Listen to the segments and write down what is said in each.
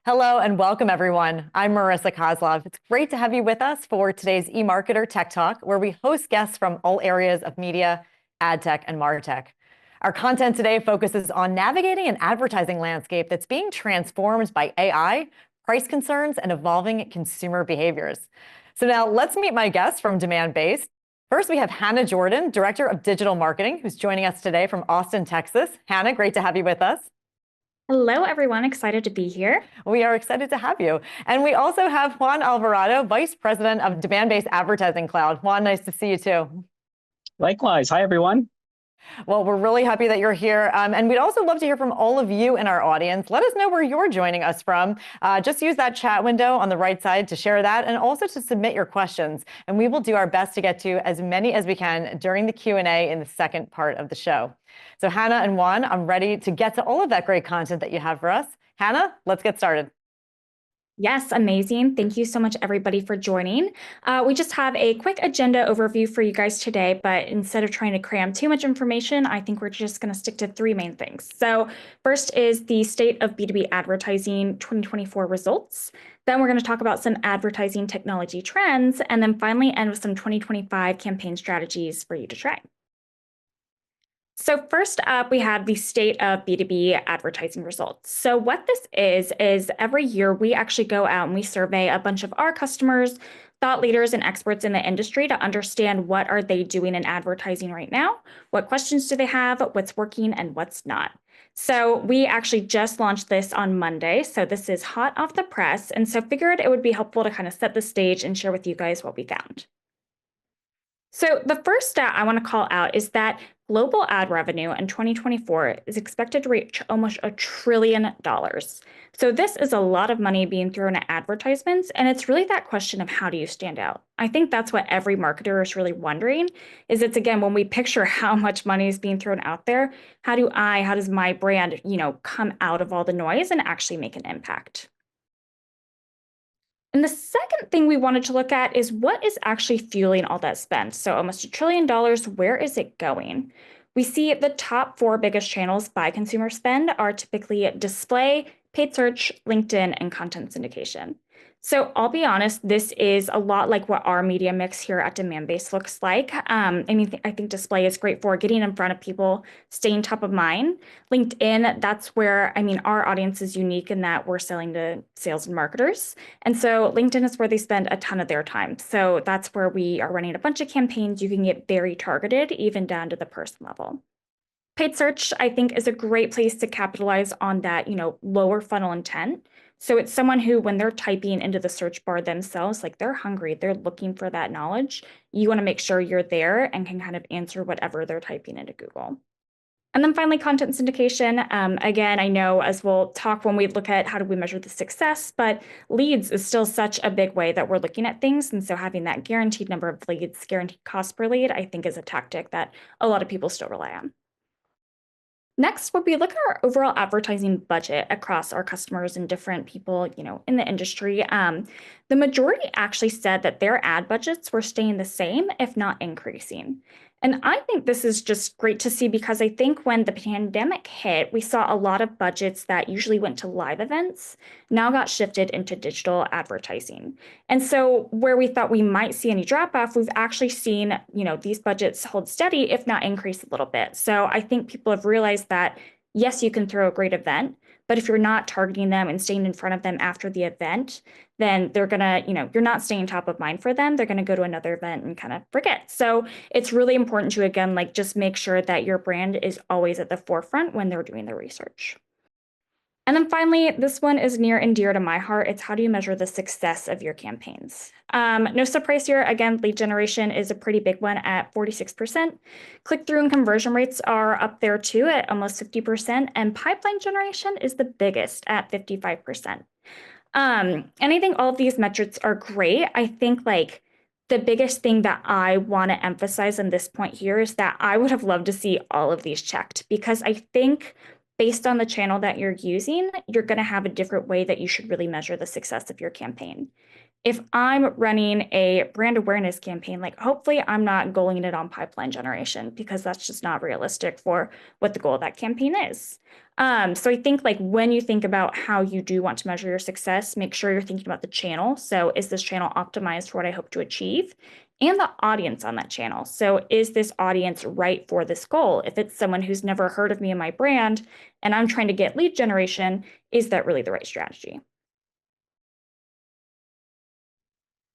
Hello and welcome, everyone. I'm Marissa Kozlov. It's great to have you with us for today's eMarketer Tech Talk, where we host guests from all areas of media, ad tech, and martech. Our content today focuses on navigating an advertising landscape that's being transformed by AI, price concerns, and evolving consumer behaviors. So now let's meet my guests from Demandbase. First, we have Hannah Jordan, Director of Digital Marketing, who's joining us today from Austin, Texas. Hannah, great to have you with us. Hello, everyone. Excited to be here. We are excited to have you. And we also have Juan Alvarado, Vice President of Demandbase Advertising Cloud. Juan, nice to see you too. Likewise. Hi, everyone. Well, we're really happy that you're here. And we'd also love to hear from all of you in our audience. Let us know where you're joining us from. Just use that chat window on the right side to share that and also to submit your questions. And we will do our best to get to as many as we can during the Q&A in the second part of the show. So Hannah and Juan, I'm ready to get to all of that great content that you have for us. Hannah, let's get started. Yes, amazing. Thank you so much, everybody, for joining. We just have a quick agenda overview for you guys today, but instead of trying to cram too much information, I think we're just going to stick to three main things. So first is the State of B2B Advertising 2024 results. Then we're going to talk about some advertising technology trends, and then finally end with some 2025 campaign strategies for you to try. So first up, we have the State of B2B Advertising results. So what this is every year we actually go out and we survey a bunch of our customers, thought leaders, and experts in the industry to understand what are they doing in advertising right now, what questions do they have, what's working, and what's not. So we actually just launched this on Monday, so this is hot off the press, and so figured it would be helpful to kind of set the stage and share with you guys what we found. So the first stat I want to call out is that global ad revenue in 2024 is expected to reach almost $1 trillion. So this is a lot of money being thrown at advertisements, and it's really that question of how do you stand out? I think that's what every marketer is really wondering, is it's again, when we picture how much money is being thrown out there, how does my brand, come out of all the noise and actually make an impact? And the second thing we wanted to look at is what is actually fueling all that spend. So almost $1 trillion, where is it going? We see the top four biggest channels by consumer spend are typically display, paid search, LinkedIn, and content syndication. So I'll be honest, this is a lot like what our media mix here at Demandbase looks like. I think display is great for getting in front of people, staying top of mind. LinkedIn, that's where, our audience is unique in that we're selling to sales and marketers. And so LinkedIn is where they spend a ton of their time. So that's where we are running a bunch of campaigns. You can get very targeted, even down to the person level. Paid search, I think, is a great place to capitalize on that, lower funnel intent. So it's someone who, when they're typing into the search bar themselves, like they're hungry, they're looking for that knowledge. You want to make sure you're there and can kind of answer whatever they're typing into Google. And then finally, content syndication. Again, I know as we'll talk when we look at how do we measure the success, but leads is still such a big way that we're looking at things. And so having that guaranteed number of leads, guaranteed cost per lead, I think is a tactic that a lot of people still rely on. Next, when we look at our overall advertising budget across our customers and different people, in the industry, the majority actually said that their ad budgets were staying the same, if not increasing. And I think this is just great to see because I think when the pandemic hit, we saw a lot of budgets that usually went to live events now got shifted into digital advertising. And so where we thought we might see any drop off, we've actually seen, these budgets hold steady, if not increase a little bit. So I think people have realized that, yes, you can throw a great event, but if you're not targeting them and staying in front of them after the event, then they're going to, you're not staying top of mind for them. They're going to go to another event and kind of forget. So it's really important to, again, just make sure that your brand is always at the forefront when they're doing their research. And then finally, this one is near and dear to my heart. It's how do you measure the success of your campaigns? No surprise here. Again, lead generation is a pretty big one at 46%. Click-through and conversion rates are up there too at almost 50%. And pipeline generation is the biggest at 55%. And I think all of these metrics are great. I think the biggest thing that I want to emphasize in this point here is that I would have loved to see all of these checked because I think based on the channel that you're using, you're going to have a different way that you should really measure the success of your campaign. if I'm running a brand awareness campaign, like hopefully I'm not goaling it on pipeline generation because that's just not realistic for what the goal of that campaign is. So I think like when you think about how you do want to measure your success, make sure you're thinking about the channel. So is this channel optimized for what I hope to achieve? And the audience on that channel. So is this audience right for this goal? If it's someone who's never heard of me and my brand, and I'm trying to get lead generation, is that really the right strategy?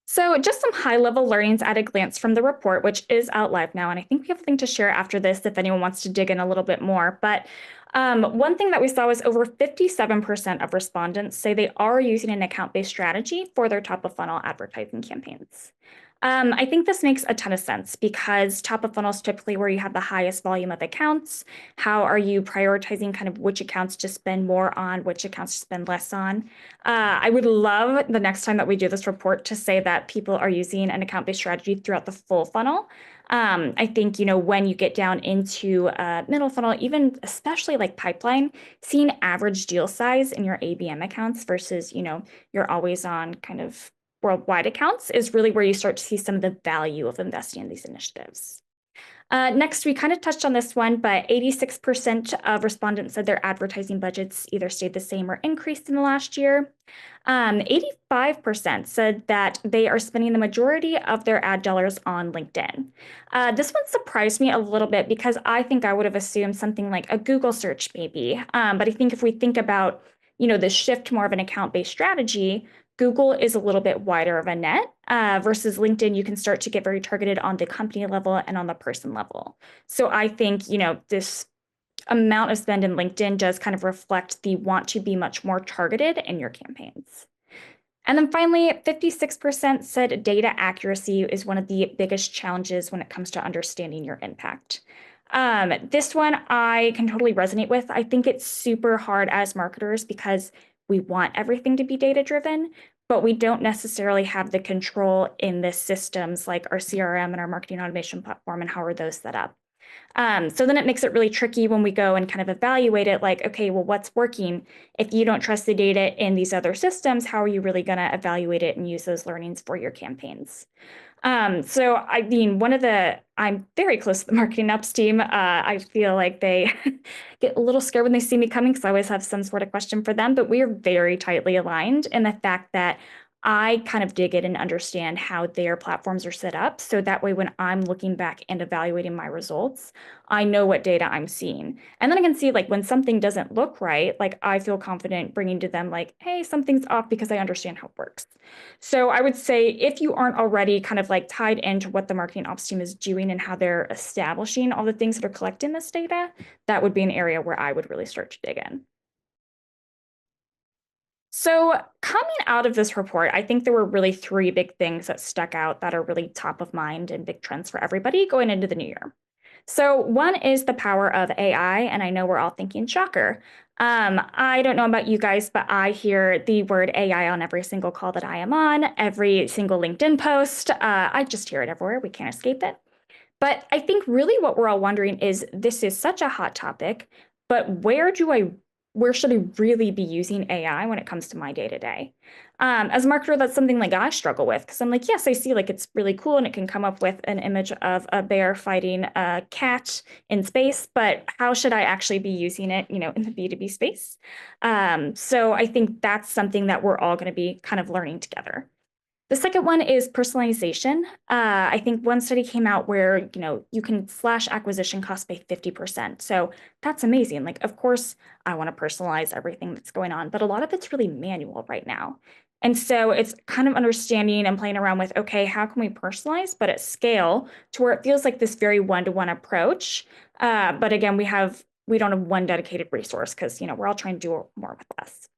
So just some high-level learnings at a glance from the report, which is out live now, and I think we have a link to share after this if anyone wants to dig in a little bit more. But one thing that we saw was over 57% of respondents say they are using an account-based strategy for their top-of-funnel advertising campaigns. I think this makes a ton of sense because top of funnel is typically where you have the highest volume of accounts. How are you prioritizing kind of which accounts to spend more on, which accounts to spend less on? I would love the next time that we do this report to say that people are using an account-based strategy throughout the full funnel. I think, when you get down into middle funnel, even especially like pipeline, seeing average deal size in your ABM accounts versus, your always on kind of worldwide accounts is really where you start to see some of the value of investing in these initiatives. Next, we kind of touched on this one, but 86% of respondents said their advertising budgets either stayed the same or increased in the last year. 85% said that they are spending the majority of their ad dollars on LinkedIn. This one surprised me a little bit because I think I would have assumed something like a Google search maybe. But I think if we think about, the shift to more of an account-based strategy, Google is a little bit wider of a net versus LinkedIn. You can start to get very targeted on the company level and on the person level. So I think, this amount of spend in LinkedIn does kind of reflect the want to be much more targeted in your campaigns. And then finally, 56% said data accuracy is one of the biggest challenges when it comes to understanding your impact. This one I can totally resonate with. I think it's super hard as marketers because we want everything to be data-driven, but we don't necessarily have the control in the systems like our CRM and our marketing automation platform and how are those set up. So then it makes it really tricky when we go and kind of evaluate it like, okay, well, what's working? If you don't trust the data in these other systems, how are you really going to evaluate it and use those learnings for your campaigns? So I mean, I'm very close to the marketing ops team. I feel like they get a little scared when they see me coming because I always have some sort of question for them, but we are very tightly aligned in the fact that I kind of dig in and understand how their platforms are set up. So that way, when I'm looking back and evaluating my results, I know what data I'm seeing. And then I can see like when something doesn't look right, like I feel confident bringing to them like, hey, something's off because I understand how it works. So I would say if you aren't already kind of like tied into what the marketing ops team is doing and how they're establishing all the things that are collecting this data, that would be an area where I would really start to dig in. So coming out of this report, I think there were really three big things that stuck out that are really top of mind and big trends for everybody going into the new year. So one is the power of AI, and I know we're all thinking shocker. I don't know about you guys, but I hear the word AI on every single call that I am on, every single LinkedIn post. I just hear it everywhere. We can't escape it. But I think really what we're all wondering is this is such a hot topic, but where should I really be using AI when it comes to my day-to-day? As a marketer, that's something like I struggle with because I'm like, yes, I see like it's really cool and it can come up with an image of a bear fighting a cat in space, but how should I actually be using it, in the B2B space? So I think that's something that we're all going to be kind of learning together. The second one is personalization. I think one study came out where, you can slash acquisition costs by 50%. So that's amazing. Like, of course, I want to personalize everything that's going on, but a lot of it's really manual right now. And so it's kind of understanding and playing around with, okay, how can we personalize, but at scale to where it feels like this very one-to-one approach. But again, we don't have one dedicated resource because, we're all trying to do more with less.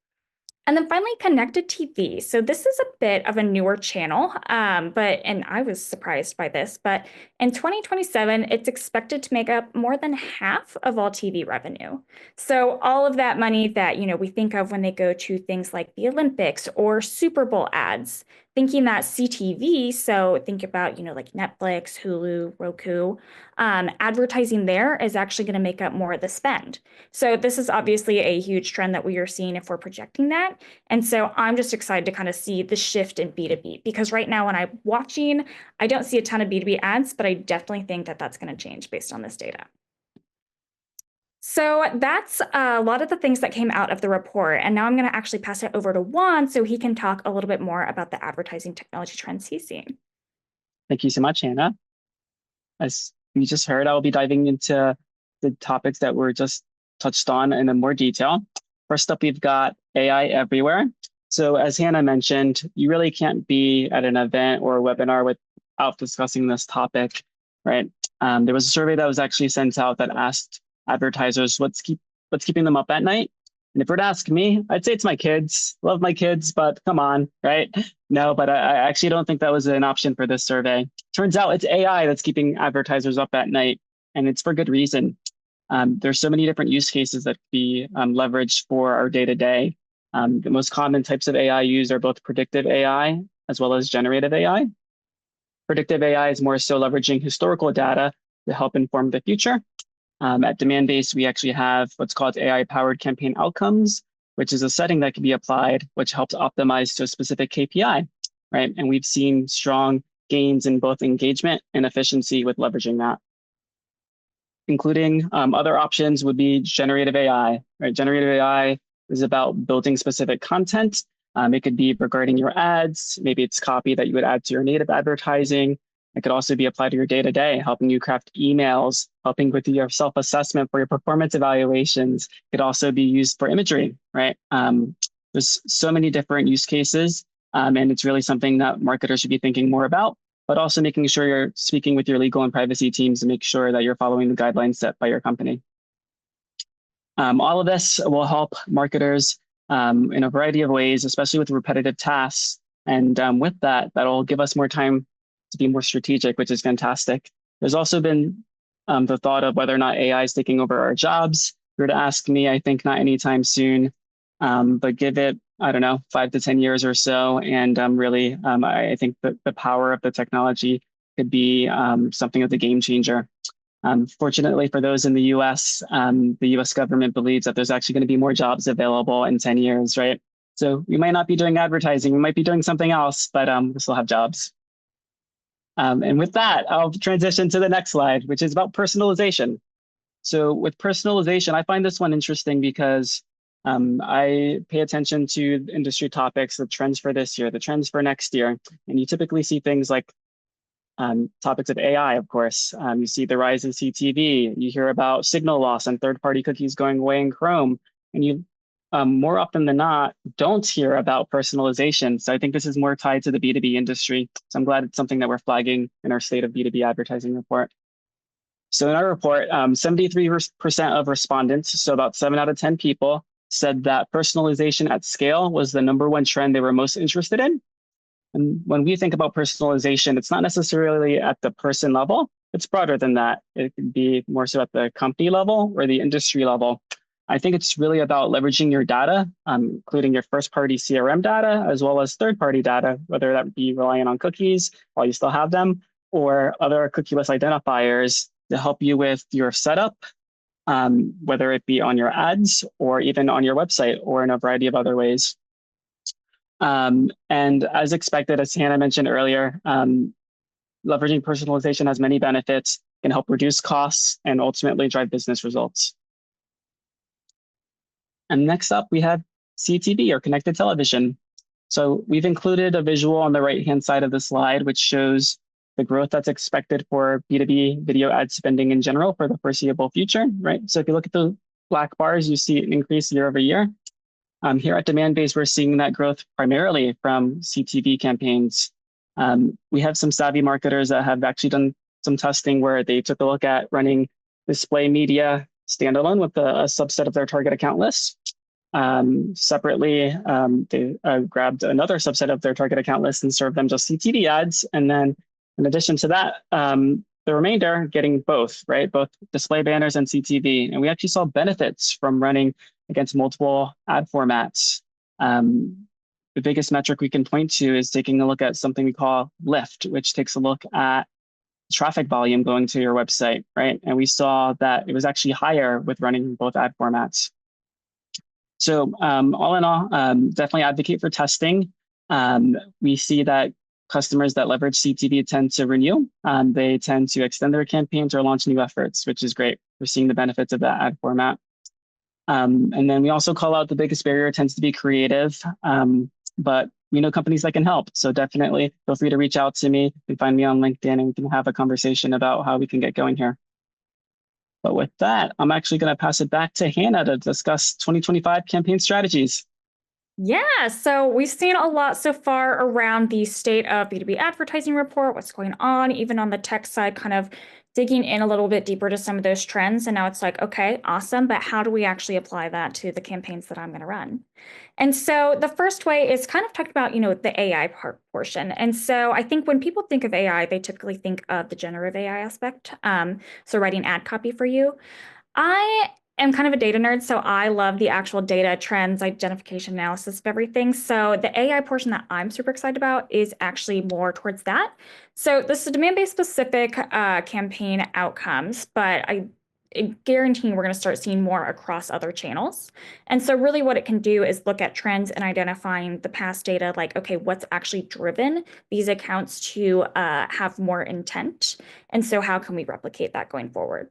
And then finally, connected TV. So this is a bit of a newer channel, and I was surprised by this, but in 2027, it's expected to make up more than half of all TV revenue. So all of that money that, we think of when they go to things like the Olympics or Super Bowl ads, thinking that CTV, so think about, like Netflix, Hulu, Roku, advertising there is actually going to make up more of the spend. So this is obviously a huge trend that we are seeing if we're projecting that. And so I'm just excited to kind of see the shift in B2B, because right now when I'm watching, I don't see a ton of B2B ads, but I definitely think that that's going to change based on this data. So that's a lot of the things that came out of the report. And now I'm going to actually pass it over to Juan so he can talk a little bit more about the advertising technology trends he's seeing. Thank you so much, Hannah. As you just heard, I'll be diving into the topics that were just touched on in more detail. First up, we've got AI everywhere. So as Hannah mentioned, you really can't be at an event or a webinar without discussing this topic, right? There was a survey that was actually sent out that asked advertisers what's keeping them up at night. And if you were to ask me, I'd say it's my kids. Love my kids, but come on, right? No, but I actually don't think that was an option for this survey. Turns out it's AI that's keeping advertisers up at night, and it's for good reason. There's so many different use cases that can be leveraged for our day-to-day. The most common types of AI used are both predictive AI as well as generative AI. Predictive AI is more so leveraging historical data to help inform the future. At Demandbase, we actually have what's called AI-powered campaign outcomes, which is a setting that can be applied, which helps optimize to a specific KPI, right? And we've seen strong gains in both engagement and efficiency with leveraging that. Including other options would be generative AI, right? Generative AI is about building specific content. It could be regarding your ads. Maybe it's copy that you would add to your native advertising. It could also be applied to your day-to-day, helping you craft emails, helping with your self-assessment for your performance evaluations. It could also be used for imagery, right? There's so many different use cases, and it's really something that marketers should be thinking more about, but also making sure you're speaking with your legal and privacy teams to make sure that you're following the guidelines set by your company. All of this will help marketers in a variety of ways, especially with repetitive tasks. And with that, that'll give us more time to be more strategic, which is fantastic. There's also been the thought of whether or not AI is taking over our jobs. If you were to ask me, I think not anytime soon, but give it, I don't know, 5 to 10 years or so. And really, I think that the power of the technology could be something of the game changer. Fortunately for those in the US, the US government believes that there's actually going to be more jobs available in 10 years, right? So we might not be doing advertising, we might be doing something else, but we still have jobs. And with that, I'll transition to the next slide, which is about personalization. So with personalization, I find this one interesting because I pay attention to industry topics, the trends for this year, the trends for next year. And you typically see things like topics of AI, of course. You see the rise in CTV. You hear about signal loss and third-party cookies going away in Chrome. And you more often than not, don't hear about personalization. So I think this is more tied to the B2B industry. So I'm glad it's something that we're flagging in our State of B2B Advertising report. So in our report, 73% of respondents, so about 7 out of 10 people, said that personalization at scale was the #1 trend they were most interested in. And when we think about personalization, it's not necessarily at the person level. It's broader than that. It could be more so at the company level or the industry level. I think it's really about leveraging your data, including your first-party CRM data, as well as third-party data, whether that be relying on cookies while you still have them, or other cookieless identifiers to help you with your setup, whether it be on your ads or even on your website or in a variety of other ways. And as expected, as Hannah mentioned earlier, leveraging personalization has many benefits, can help reduce costs and ultimately drive business results. And next up, we have CTV, or connected television. So we've included a visual on the right-hand side of the slide, which shows the growth that's expected for B2B video ad spending in general for the foreseeable future, right? So if you look at the black bars, you see an increase year over year. Here at Demandbase, we're seeing that growth primarily from CTV campaigns. We have some savvy marketers that have actually done some testing where they took a look at running display media standalone with a subset of their target account list. Separately, they grabbed another subset of their target account list and served them just CTV ads. And then in addition to that, the remainder getting both, right? Both display banners and CTV. And we actually saw benefits from running against multiple ad formats. the biggest metric we can point to is taking a look at something we call lift, which takes a look at traffic volume going to your website, right? And we saw that it was actually higher with running both ad formats. So all in all, definitely advocate for testing. We see that customers that leverage CTV tend to renew. They tend to extend their campaigns or launch new efforts, which is great. We're seeing the benefits of that ad format. And then we also call out the biggest barrier tends to be creative, but we know companies that can help. So definitely feel free to reach out to me. You can find me on LinkedIn and we can have a conversation about how we can get going here. But with that, I'm actually going to pass it back to Hannah to discuss 2025 campaign strategies. Yeah, so we've seen a lot so far around the state of B2B advertising report, what's going on, even on the tech side, kind of digging in a little bit deeper to some of those trends. And now it's like, okay, awesome, but how do we actually apply that to the campaigns that I'm going to run? And so the first way is kind of talking about, the AI portion. And so I think when people think of AI, they typically think of the generative AI aspect. So writing ad copy for you. I am kind of a data nerd, so I love the actual data trends, identification, analysis of everything. So the AI portion that I'm super excited about is actually more towards that. So this is demand-based specific campaign outcomes, but I guarantee we're going to start seeing more across other channels. And so really what it can do is look at trends and identifying the past data, like, okay, what's actually driven these accounts to have more intent? And so how can we replicate that going forward?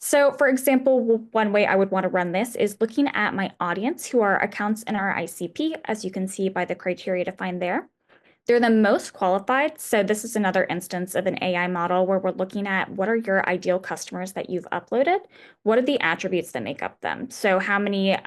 So for example, one way I would want to run this is looking at my audience who are accounts in our ICP, as you can see by the criteria defined there. They're the most qualified. So this is another instance of an AI model where we're looking at what are your ideal customers that you've uploaded? What are the attributes that make up them? So how many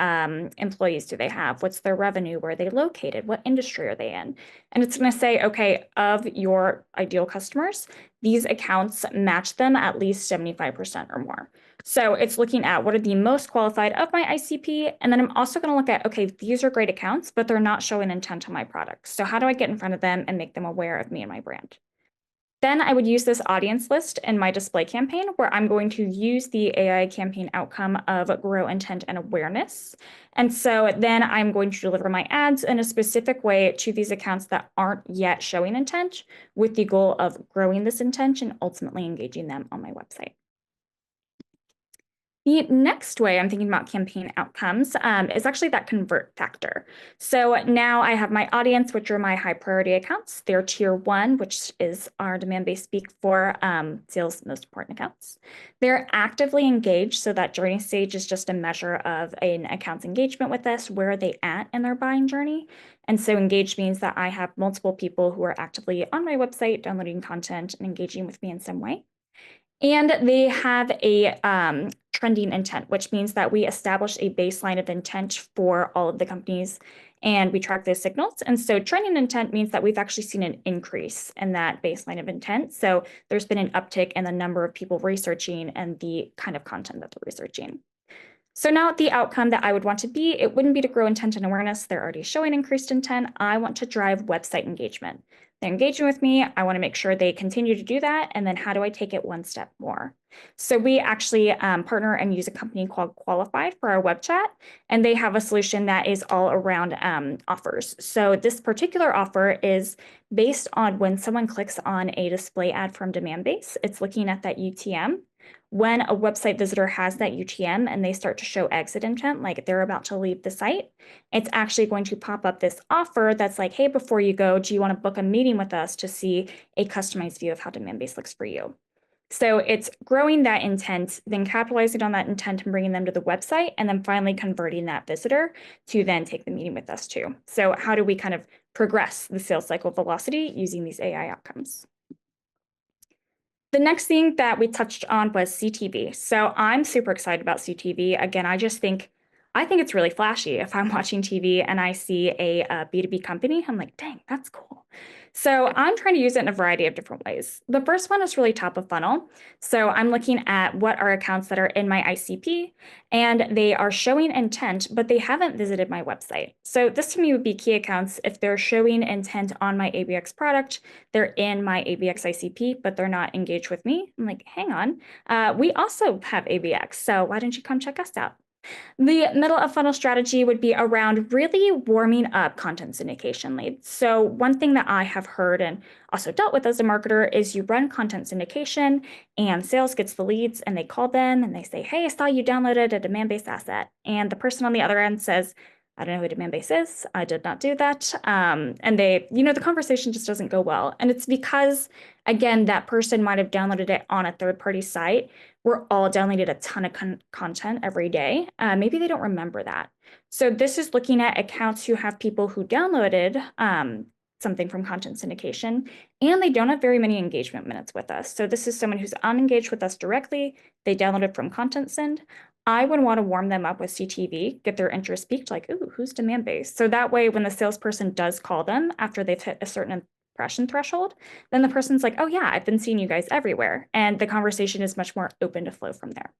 employees do they have? What's their revenue? Where are they located? What industry are they in? And it's going to say, okay, of your ideal customers, these accounts match them at least 75% or more. So it's looking at what are the most qualified of my ICP. And then I'm also going to look at, okay, these are great accounts, but they're not showing intent on my products. So how do I get in front of them and make them aware of me and my brand? Then I would use this audience list in my display campaign where I'm going to use the AI campaign outcome of grow intent and awareness. And so then I'm going to deliver my ads in a specific way to these accounts that aren't yet showing intent with the goal of growing this intent and ultimately engaging them on my website. The next way I'm thinking about campaign outcomes is actually that convert factor. So now I have my audience, which are my high priority accounts. They're tier 1, which is our demand-based speak for sales most important accounts. They're actively engaged, so that journey stage is just a measure of an account's engagement with us. Where are they at in their buying journey? And so engaged means that I have multiple people who are actively on my website, downloading content and engaging with me in some way. And they have a trending intent, which means that we establish a baseline of intent for all of the companies and we track those signals. And so trending intent means that we've actually seen an increase in that baseline of intent. So there's been an uptick in the number of people researching and the kind of content that they're researching. So now the outcome that I would want to be, it wouldn't be to grow intent and awareness. They're already showing increased intent. I want to drive website engagement. They're engaging with me. I want to make sure they continue to do that. And then how do I take it one step more? So we actually partner and use a company called Qualified for our web chat. And they have a solution that is all around offers. So this particular offer is based on when someone clicks on a display ad from Demandbase, it's looking at that UTM. When a website visitor has that UTM and they start to show exit intent, like they're about to leave the site, it's actually going to pop up this offer that's like, hey, before you go, do you want to book a meeting with us to see a customized view of how Demandbase looks for you? So it's growing that intent, then capitalizing on that intent and bringing them to the website, and then finally converting that visitor to then take the meeting with us too. So how do we kind of progress the sales cycle velocity using these AI outcomes? The next thing that we touched on was CTV. So I'm super excited about CTV. Again, I think it's really flashy. If I'm watching TV and I see a B2B company, I'm like, dang, that's cool. So I'm trying to use it in a variety of different ways. The first one is really top of funnel. So I'm looking at what are accounts that are in my ICP and they are showing intent, but they haven't visited my website. So this to me would be key accounts. If they're showing intent on my ABX product, they're in my ABX ICP, but they're not engaged with me. I'm like, hang on, we also have ABX. So why don't you come check us out? The middle of funnel strategy would be around really warming up content syndication leads. So one thing that I have heard and also dealt with as a marketer is you run content syndication and sales gets the leads and they call them and they say, hey, I saw you downloaded a Demandbase asset. And the person on the other end says, I don't know who Demandbase is. I did not do that. And they, the conversation just doesn't go well. And it's because, again, that person might have downloaded it on a third-party site. We're all downloading a ton of content every day. Maybe they don't remember that. So this is looking at accounts who have people who downloaded something from content syndication, and they don't have very many engagement minutes with us. So this is someone who's unengaged with us directly. They downloaded from content send. I would want to warm them up with CTV, get their interest peaked, like, ooh, who's Demandbase? So that way, when the salesperson does call them after they've hit a certain impression threshold, then the person's like, oh yeah, I've been seeing you guys everywhere. And the conversation is much more open to flow from there.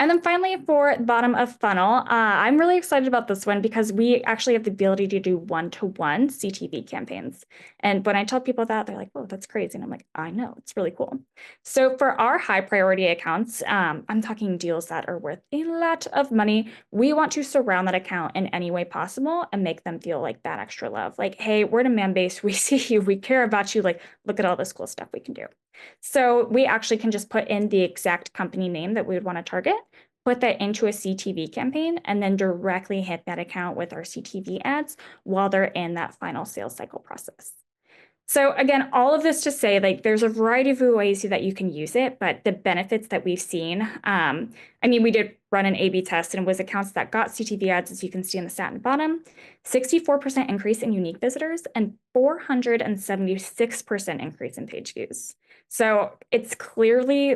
And then finally, for bottom of funnel, I'm really excited about this one because we actually have the ability to do one-to-one CTV campaigns. And when I tell people that, they're like, oh, that's crazy. And I'm like, I know, it's really cool. So for our high priority accounts, I'm talking deals that are worth a lot of money. We want to surround that account in any way possible and make them feel like that extra love. Like, hey, we're Demandbase, we see you, we care about you, like, look at all this cool stuff we can do. So we actually can just put in the exact company name that we would want to target, put that into a CTV campaign, and then directly hit that account with our CTV ads while they're in that final sales cycle process. So again, all of this to say, like, there's a variety of ways that you can use it, but the benefits that we've seen, we did run an A/B test and it was accounts that got CTV ads, as you can see in the stat in the bottom, 64% increase in unique visitors and 476% increase in page views. So it's clearly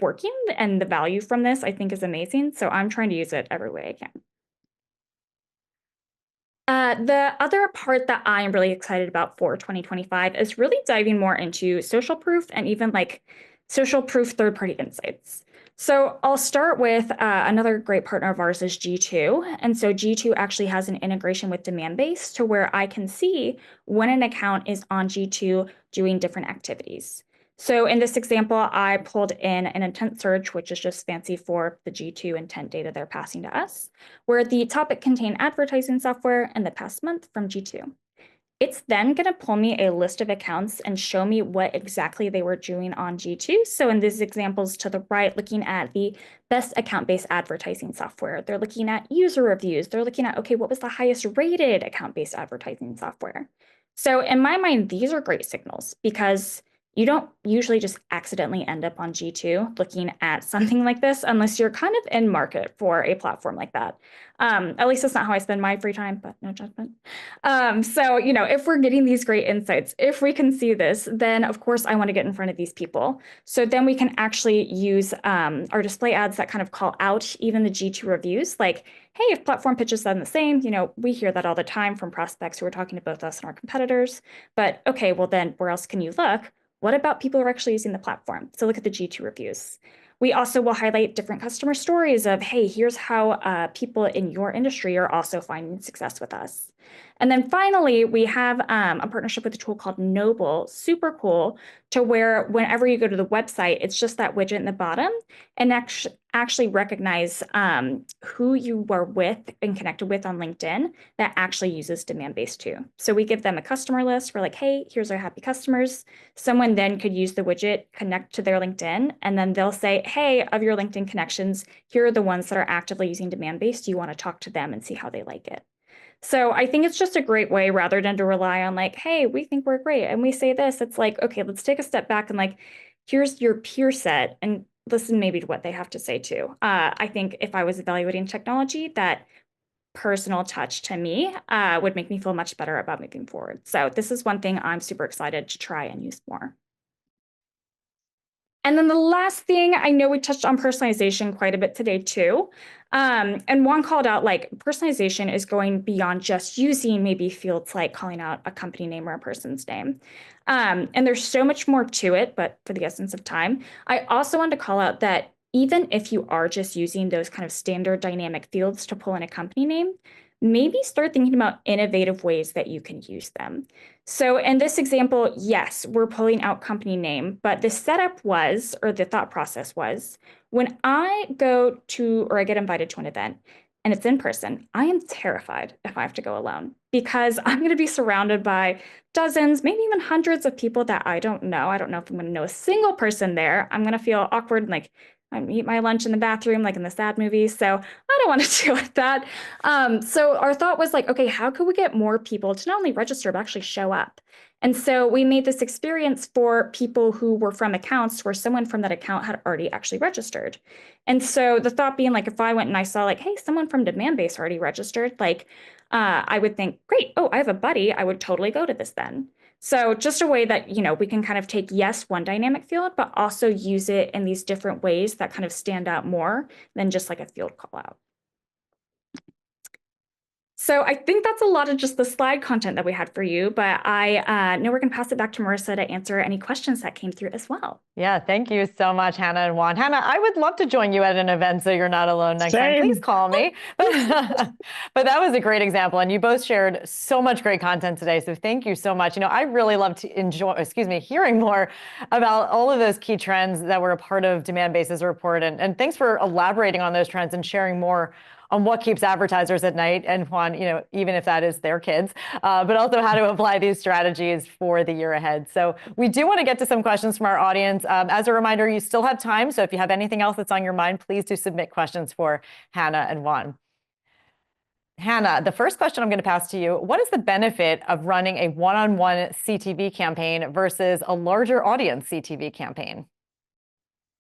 working, and the value from this I think is amazing. So I'm trying to use it every way I can. The other part that I am really excited about for 2025 is really diving more into social proof and even like social proof third-party insights. So I'll start with another great partner of ours is G2. And so G2 actually has an integration with Demandbase to where I can see when an account is on G2 doing different activities. So in this example, I pulled in an intent search, which is just fancy for the G2 intent data they're passing to us, where the topic contained advertising software in the past month from G2. It's then going to pull me a list of accounts and show me what exactly they were doing on G2. So in these examples to the right, looking at the best account-based advertising software, they're looking at user reviews. They're looking at, okay, what was the highest rated account-based advertising software? So in my mind, these are great signals because you don't usually just accidentally end up on G2 looking at something like this unless you're kind of in market for a platform like that. At least that's not how I spend my free time, but no judgment. So, if we're getting these great insights, if we can see this, then of course I want to get in front of these people. So then we can actually use our display ads that kind of call out even the G2 reviews, like, hey, if platform pitches them the same, we hear that all the time from prospects who are talking to both us and our competitors. But okay, well then where else can you look? What about people who are actually using the platform? So look at the G2 reviews. We also will highlight different customer stories of, hey, here's how people in your industry are also finding success with us. And then finally, we have a partnership with a tool called Noble, super cool, to where whenever you go to the website, it's just that widget in the bottom and actually recognize who you were with and connected with on LinkedIn that actually uses Demandbase too. So we give them a customer list. We're like, hey, here's our happy customers. Someone then could use the widget, connect to their LinkedIn, and then they'll say, hey, of your LinkedIn connections, here are the ones that are actively using Demandbase. Do you want to talk to them and see how they like it? So I think it's just a great way rather than to rely on like, hey, we think we're great and we say this. It's like, okay, let's take a step back and like, here's your peer set and listen maybe to what they have to say too. I think if I was evaluating technology, that personal touch to me would make me feel much better about moving forward. So this is one thing I'm super excited to try and use more. And then the last thing, I know we touched on personalization quite a bit today too. And Juan called out like personalization is going beyond just using maybe fields like calling out a company name or a person's name. And there's so much more to it, but for the essence of time, I also wanted to call out that even if you are just using those kind of standard dynamic fields to pull in a company name, maybe start thinking about innovative ways that you can use them. So in this example, yes, we're pulling out company name, but the setup was, or the thought process was, when I go to, or I get invited to an event and it's in person, I am terrified if I have to go alone because I'm going to be surrounded by dozens, maybe even hundreds of people that I don't know. I don't know if I'm going to know a single person there. I'm going to feel awkward and like I eat my lunch in the bathroom, like in the sad movies. So I don't want to deal with that. So our thought was like, okay, how could we get more people to not only register, but actually show up? And so we made this experience for people who were from accounts where someone from that account had already actually registered. And so the thought being like, if I went and I saw like, hey, someone from Demandbase already registered, like I would think, great, oh, I have a buddy. I would totally go to this then. So just a way that, we can kind of take, yes, one dynamic field, but also use it in these different ways that kind of stand out more than just like a field call out. So I think that's a lot of just the slide content that we had for you, but I know we're going to pass it back to Marissa to answer any questions that came through as well. Yeah, thank you so much, Hannah and Juan. Hannah, I would love to join you at an event so you're not alone next time. Please call me. But that was a great example, and you both shared so much great content today, so thank you so much. I really love to hearing more about all of those key trends that were a part of Demandbase's report, and thanks for elaborating on those trends and sharing more on what keeps advertisers at night, and Juan, even if that is their kids, but also how to apply these strategies for the year ahead. So we do want to get to some questions from our audience. As a reminder, you still have time. So if you have anything else that's on your mind, please do submit questions for Hannah and Juan. Hannah, the first question I'm going to pass to you. What is the benefit of running a one-on-one CTV campaign versus a larger audience CTV campaign?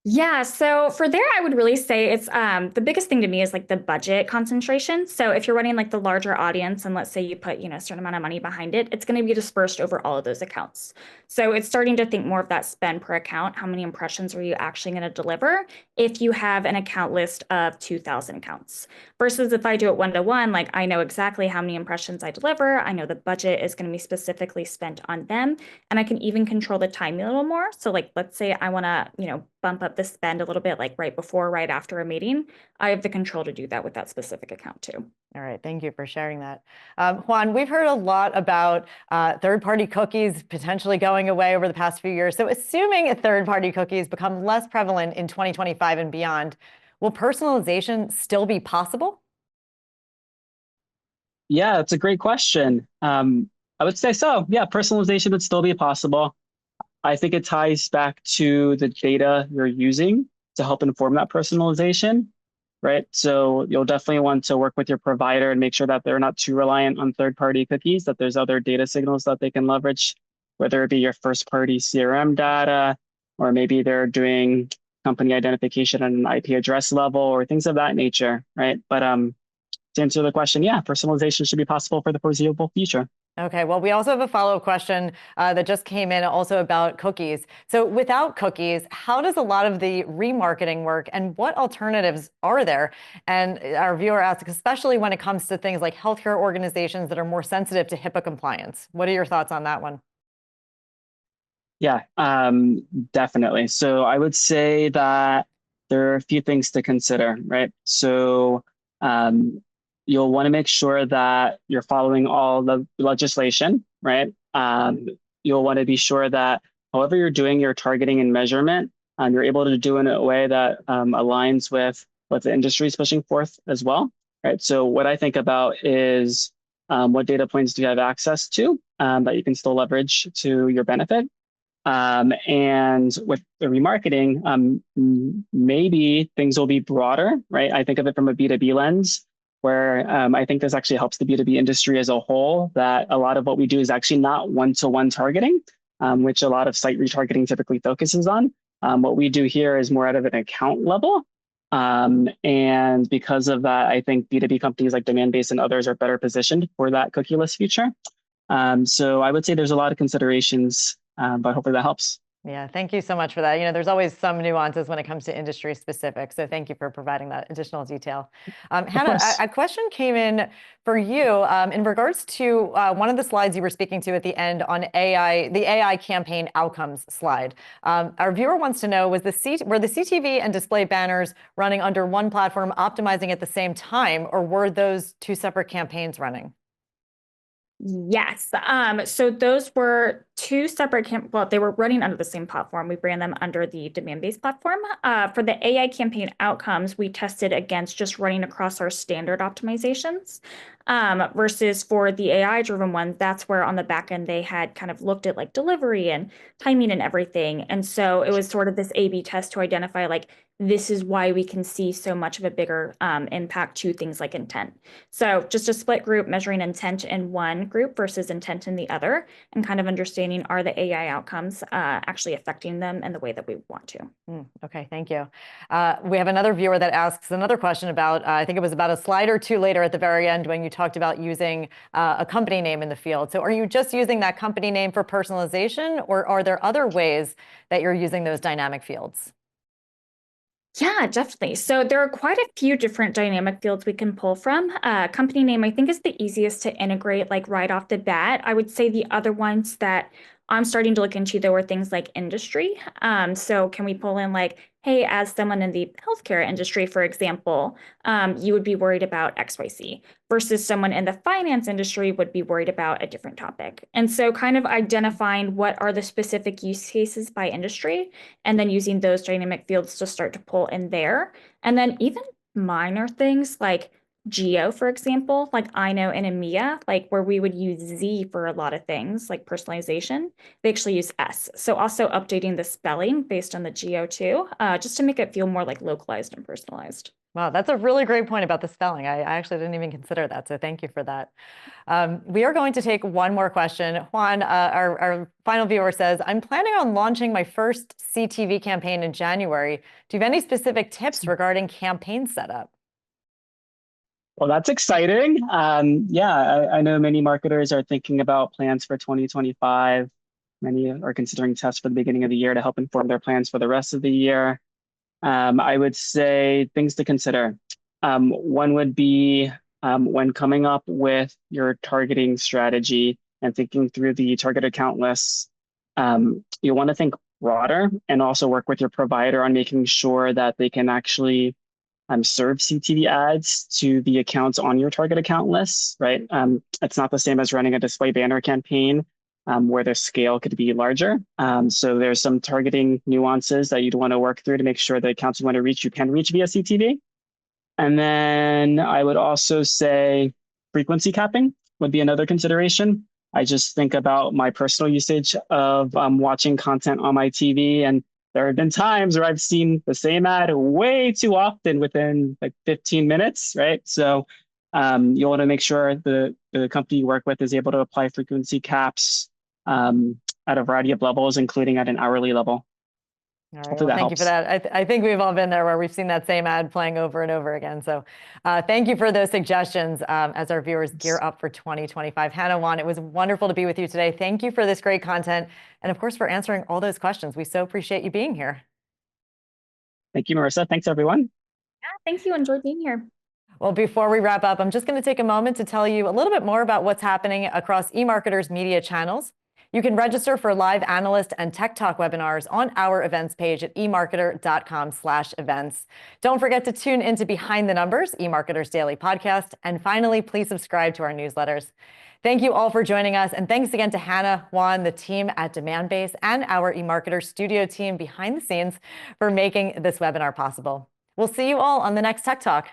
Yeah, so for there, I would really say it's the biggest thing to me is like the budget concentration. So if you're running like the larger audience and let's say you put, a certain amount of money behind it, it's going to be dispersed over all of those accounts. So it's starting to think more of that spend per account. How many impressions are you actually going to deliver if you have an account list of 2,000 accounts versus if I do it one-to-one, like I know exactly how many impressions I deliver. I know the budget is going to be specifically spent on them, and I can even control the timing a little more. So like, let's say I want to, bump up the spend a little bit, like right before, right after a meeting, I have the control to do that with that specific account too. All right, thank you for sharing that. Juan, we've heard a lot about third-party cookies potentially going away over the past few years. So assuming third-party cookies become less prevalent in 2025 and beyond, will personalization still be possible? Yeah, that's a great question. I would say so. Yeah, personalization would still be possible. I think it ties back to the data you're using to help inform that personalization, right? So you'll definitely want to work with your provider and make sure that they're not too reliant on third-party cookies, that there's other data signals that they can leverage, whether it be your first-party CRM data, or maybe they're doing company identification at an IP address level or things of that nature, right? But to answer the question, yeah, personalization should be possible for the foreseeable future. Okay, well, we also have a follow-up question that just came in also about cookies. So without cookies, how does a lot of the remarketing work and what alternatives are there? And our viewer asks, especially when it comes to things like healthcare organizations that are more sensitive to HIPAA compliance. What are your thoughts on that one? Yeah, definitely. So I would say that there are a few things to consider, right? So you'll want to make sure that you're following all the legislation, right? You'll want to be sure that however you're doing your targeting and measurement, you're able to do it in a way that aligns with what the industry is pushing forth as well, right? So what I think about is what data points do you have access to that you can still leverage to your benefit? And with the remarketing, maybe things will be broader, right? I think of it from a B2B lens, where I think this actually helps the B2B industry as a whole, that a lot of what we do is actually not one-to-one targeting, which a lot of site retargeting typically focuses on. What we do here is more out of an account level. And because of that, I think B2B companies like Demandbase and others are better positioned for that cookieless future. So I would say there's a lot of considerations, but hopefully that helps. Yeah, thank you so much for that. There's always some nuances when it comes to industry specific. So thank you for providing that additional detail. Of Hannah, course. a question came in for you in regards to one of the slides you were speaking to at the end on AI, the AI campaign outcomes slide. Our viewer wants to know, were the CTV and display banners running under one platform optimizing at the same time, or were those two separate campaigns running? Yes. So those were two separate well, they were running under the same platform. We ran them under the Demandbase platform. For the AI campaign outcomes, we tested against just running across our standard optimizations. Versus for the AI-driven ones, that's where on the back end they had kind of looked at like delivery and timing and everything. And so it was sort of this A/B test to identify like this is why we can see so much of a bigger impact to things like intent. So just a split group measuring intent in one group versus intent in the other, and kind of understanding, are the AI outcomes actually affecting them in the way that we want to? Okay, thank you. We have another viewer that asks another question about, I think it was about a slide or two later at the very end when you talked about using a company name in the field. So are you just using that company name for personalization, or are there other ways that you're using those dynamic fields? Yeah, definitely. So there are quite a few different dynamic fields we can pull from. Company name, I think, is the easiest to integrate like right off the bat. I would say the other ones that I'm starting to look into, though, are things like industry. So can we pull in like, hey, as someone in the healthcare industry, for example, you would be worried about XYZ versus someone in the finance industry would be worried about a different topic. And so kind of identifying what are the specific use cases by industry, and then using those dynamic fields to start to pull in there. And then even minor things like geo, for example, like I know in EMEA, like where we would use Z for a lot of things like personalization, they actually use S. So also updating the spelling based on the geo too, just to make it feel more like localized and personalized. Wow, that's a really great point about the spelling. I actually didn't even consider that, so thank you for that. We are going to take one more question. Juan, our final viewer says, I'm planning on launching my first CTV campaign in January. Do you have any specific tips regarding campaign setup? Well, that's exciting. Yeah, I know many marketers are thinking about plans for 2025. Many are considering tests for the beginning of the year to help inform their plans for the rest of the year. I would say things to consider. One would be when coming up with your targeting strategy and thinking through the target account lists, you want to think broader and also work with your provider on making sure that they can actually serve CTV ads to the accounts on your target account lists, right? It's not the same as running a display banner campaign where the scale could be larger. So there's some targeting nuances that you'd want to work through to make sure the accounts you want to reach, you can reach via CTV. And then I would also say frequency capping would be another consideration. I just think about my personal usage of watching content on my TV, and there have been times where I've seen the same ad way too often within like 15 minutes, right? So you want to make sure the company you work with is able to apply frequency caps at a variety of levels, including at an hourly level. All right, Hopefully well, that thank you for helps. that. I think we've all been there where we've seen that same ad playing over and over again. So thank you for those suggestions as our viewers gear up for 2025. Hannah, Juan, it was wonderful to be with you today. Thank you for this great content. And of course, for answering all those questions. We so appreciate you being here. Thank you, Marissa. Thanks, everyone. Yeah, thank you. Enjoyed being here. Well, before we wrap up, I'm just going to take a moment to tell you a little bit more about what's happening across eMarketer's media channels. You can register for live analyst and tech talk webinars on our events page at emarketer.com/events. Don't forget to tune into Behind the Numbers, eMarketer's daily podcast. And finally, please subscribe to our newsletters. Thank you all for joining us. And thanks again to Hannah, Juan, the team at Demandbase, and our eMarketer studio team behind the scenes for making this webinar possible. We'll see you all on the next Tech Talk.